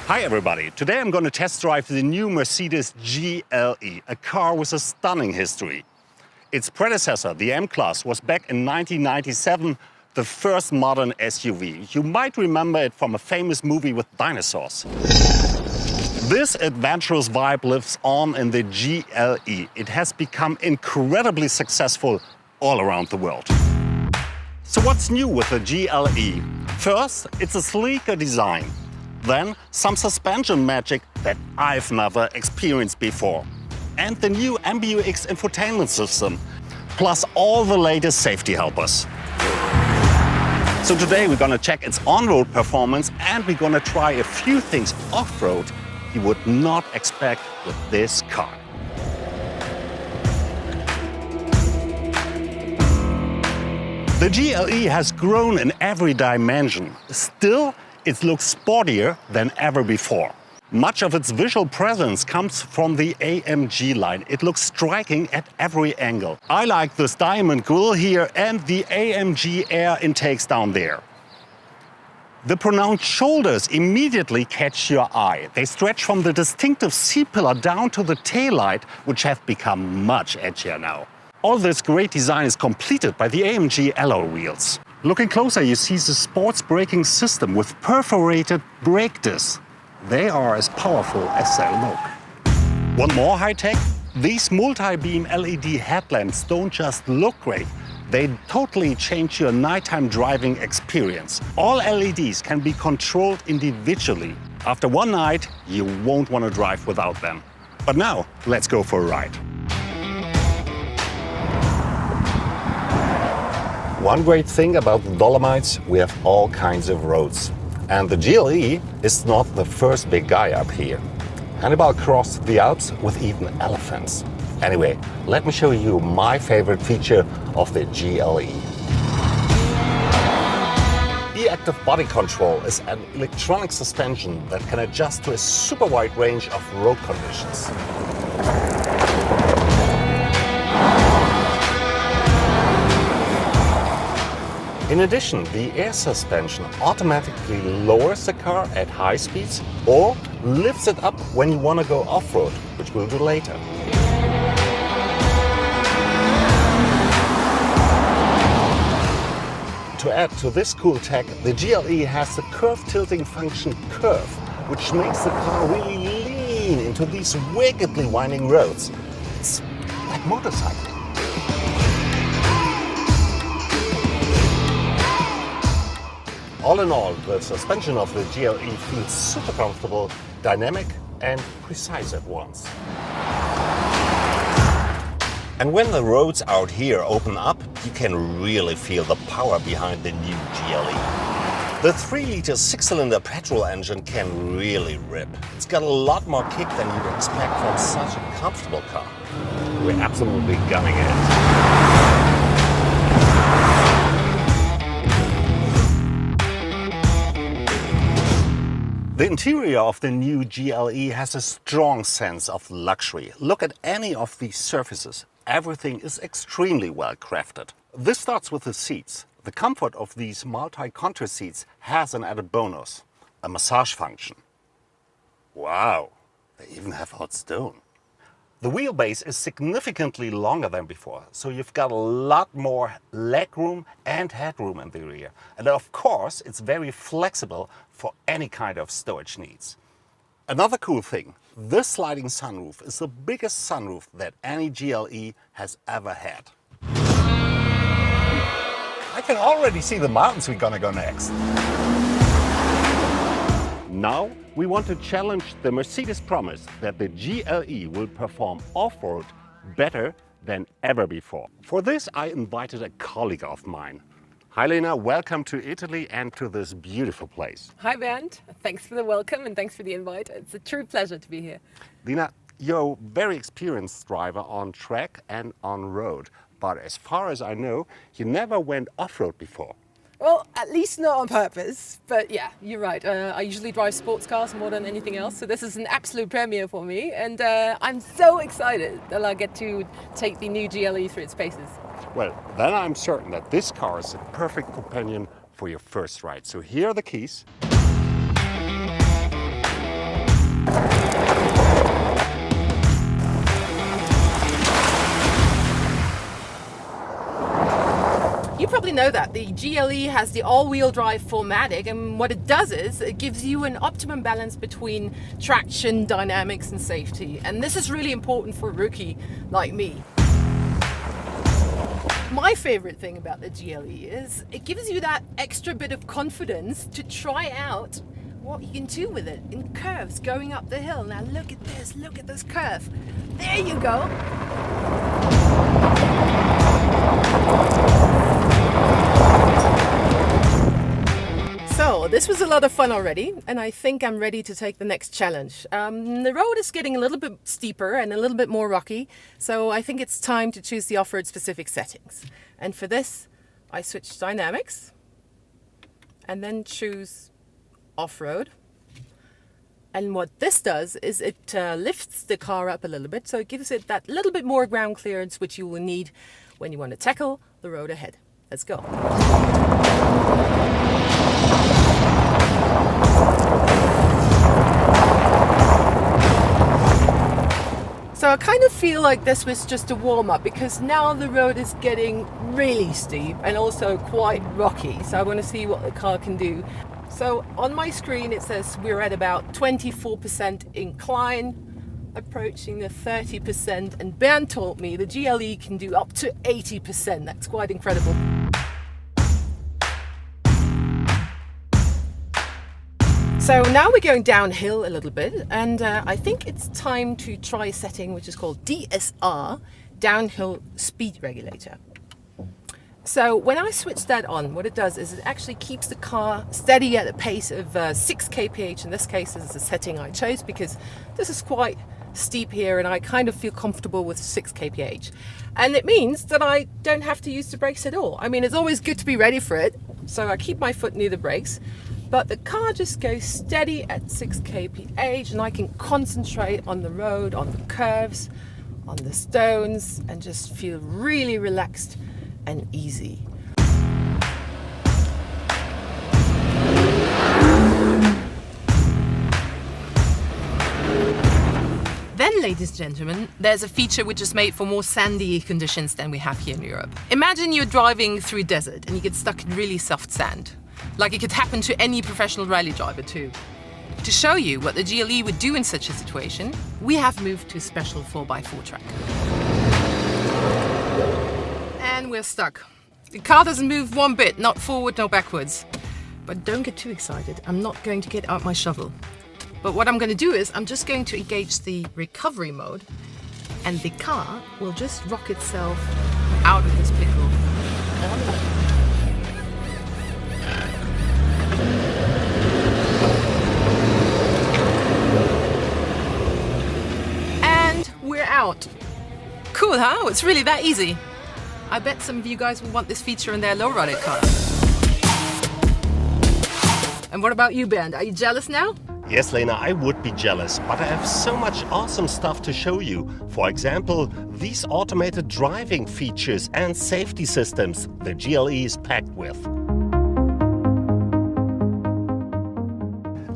Hi everybody, today I'm going to test drive the new Mercedes GLE, a car with a stunning history. Its predecessor, the M-Class, was back in 1997 the first modern SUV. You might remember it from a famous movie with dinosaurs. This adventurous vibe lives on in the GLE. It has become incredibly successful all around the world. So what's new with the GLE? First, it's a sleeker design. Then some suspension magic that I've never experienced before. And the new MBUX infotainment system, plus all the latest safety helpers. So today we're gonna check its on-road performance and we're gonna try a few things off-road you would not expect with this car. The GLE has grown in every dimension. Still, it looks sportier than ever before. Much of its visual presence comes from the AMG line. It looks striking at every angle. I like this diamond grille here and the AMG air intakes down there. The pronounced shoulders immediately catch your eye. They stretch from the distinctive C-pillar down to the taillight, which have become much edgier now. All this great design is completed by the AMG alloy wheels. Looking closer, you see the sports braking system with perforated brake discs. They are as powerful as they look. Want more high-tech? These multi-beam LED headlamps don't just look great, they totally change your nighttime driving experience. All LEDs can be controlled individually. After one night, you won't want to drive without them. But now, let's go for a ride. One great thing about the Dolomites, we have all kinds of roads. And the GLE is not the first big guy up here. Hannibal crossed the Alps with even elephants. Anyway, let me show you my favorite feature of the GLE. E-Active Body Control is an electronic suspension that can adjust to a super wide range of road conditions. In addition, the air suspension automatically lowers the car at high speeds or lifts it up when you want to go off-road, which we'll do later. To add to this cool tech, the GLE has the curve tilting function curve, which makes the car really lean into these wickedly winding roads. It's like motorcycling. All in all, the suspension of the GLE feels super comfortable, dynamic and precise at once. And when the roads out here open up, you can really feel the power behind the new GLE. The 3-liter 6-cylinder petrol engine can really rip. It's got a lot more kick than you'd expect from such a comfortable car. We're absolutely gunning it. The interior of the new GLE has a strong sense of luxury. Look at any of these surfaces. Everything is extremely well crafted. This starts with the seats. The comfort of these multi-contour seats has an added bonus, a massage function. Wow, they even have hot stone. The wheelbase is significantly longer than before, so you've got a lot more legroom and headroom in the rear. And of course, it's very flexible for any kind of stowage needs. Another cool thing, this sliding sunroof is the biggest sunroof that any GLE has ever had. I can already see the mountains we're gonna go next. Now, we want to challenge the Mercedes promise that the GLE will perform off-road better than ever before. For this, I invited a colleague of mine. Hi Lena, welcome to Italy and to this beautiful place. Hi Bernd, thanks for the welcome and thanks for the invite. It's a true pleasure to be here. Lena, you're a very experienced driver on track and on road, but as far as I know, you never went off-road before. Well, at least not on purpose, but yeah, you're right. I usually drive sports cars more than anything else, so this is an absolute premiere for me, and I'm so excited that I'll get to take the new GLE through its paces. Well, then I'm certain that this car is a perfect companion for your first ride. So here are the keys. you probably know that the GLE has the all-wheel drive 4MATIC, and what it does is it gives you an optimum balance between traction, dynamics and safety. And this is really important for a rookie like me. My favorite thing about the GLE is it gives you that extra bit of confidence to try out what you can do with it in curves going up the hill. Now look at this curve. There you go. So this was a lot of fun already, and I think I'm ready to take the next challenge. The road is getting a little bit steeper and a little bit more rocky, so I think it's time to choose the off-road specific settings. And for this, I switch dynamics and then choose off-road. And what this does is it lifts the car up a little bit, so it gives it that little bit more ground clearance which you will need when you want to tackle the road ahead. Let's go. So I kind of feel like this was just a warm-up, because now the road is getting really steep and also quite rocky. So I want to see what the car can do. So on my screen it says we're at about 24% incline, approaching the 30%, and Bernd told me the GLE can do up to 80%. That's quite incredible. So now we're going downhill a little bit, and I think it's time to try a setting which is called DSR, Downhill Speed Regulator. So when I switch that on, what it does is it actually keeps the car steady at a pace of 6 kph. In this case, this is the setting I chose because this is quite steep here and I kind of feel comfortable with 6 kph. And it means that I don't have to use the brakes at all. I mean, it's always good to be ready for it, so I keep my foot near the brakes. But the car just goes steady at 6 kph and I can concentrate on the road, on the curves, on the stones, and just feel really relaxed and easy. Then, ladies and gentlemen, there's a feature which is made for more sandy conditions than we have here in Europe. Imagine you're driving through a desert and you get stuck in really soft sand. Like it could happen to any professional rally driver too. To show you what the GLE would do in such a situation, we have moved to a special 4x4 track. And we're stuck. The car doesn't move one bit, not forward, no backwards. But don't get too excited, I'm not going to get out my shovel. But what I'm going to do is I'm just going to engage the recovery mode, and the car will just rock itself out of this pickle. And we're out. Cool, huh? It's really that easy. I bet some of you guys will want this feature in their lowrider car. And what about you, Bernd? Are you jealous now? Yes, Lena, I would be jealous, but I have so much awesome stuff to show you. For example, these automated driving features and safety systems the GLE is packed with.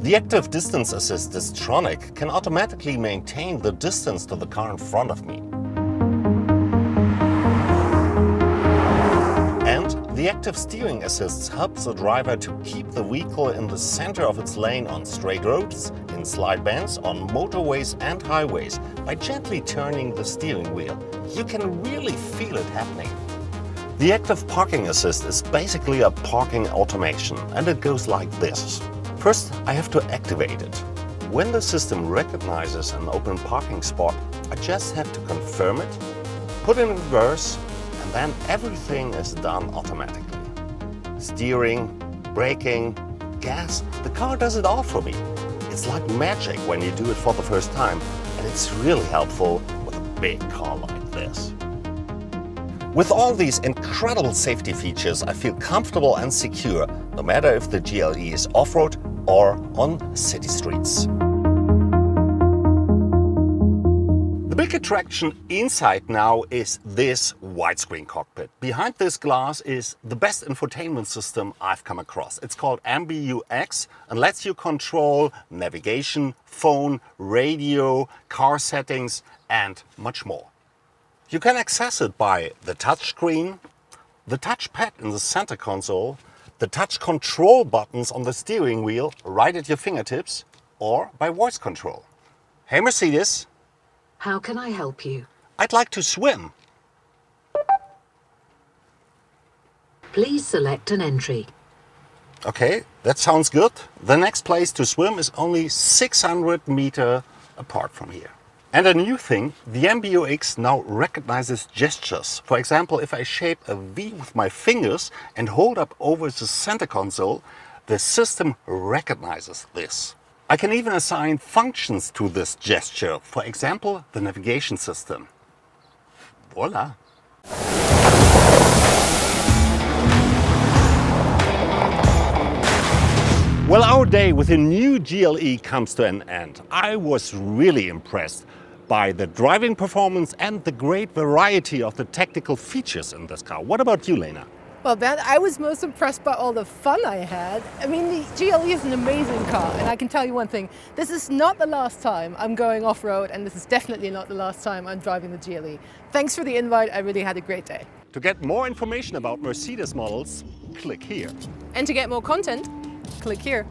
The Active Distance Assist Distronic can automatically maintain the distance to the car in front of me. The Active Steering Assist helps the driver to keep the vehicle in the center of its lane on straight roads, in slide bands, on motorways and highways by gently turning the steering wheel. You can really feel it happening. The Active Parking Assist is basically a parking automation, and it goes like this. First, I have to activate it. When the system recognizes an open parking spot, I just have to confirm it, put in reverse, and then everything is done automatically. Steering, braking, gas, the car does it all for me. It's like magic when you do it for the first time, and it's really helpful with a big car like this. With all these incredible safety features, I feel comfortable and secure, no matter if the GLE is off-road or on city streets. The big attraction inside now is this widescreen cockpit. Behind this glass is the best infotainment system I've come across. It's called MBUX and lets you control navigation, phone, radio, car settings and much more. You can access it by the touchscreen, the touchpad in the center console, the touch control buttons on the steering wheel right at your fingertips, or by voice control. Hey Mercedes, How can I help you? I'd like to swim. Please select an entry. Okay, that sounds good. The next place to swim is only 600 meters apart from here. And a new thing, the MBUX now recognizes gestures. For example, if I shape a V with my fingers and hold up over the center console, the system recognizes this. I can even assign functions to this gesture. For example, the navigation system. Voila! Well, our day with a new GLE comes to an end. I was really impressed by the driving performance and the great variety of the technical features in this car. What about you, Lena? Well, Ben, I was most impressed by all the fun I had. I mean, the GLE is an amazing car, and I can tell you one thing. This is not the last time I'm going off-road, and this is definitely not the last time I'm driving the GLE. Thanks for the invite. I really had a great day. To get more information about Mercedes models, click here. And to get more content, click here.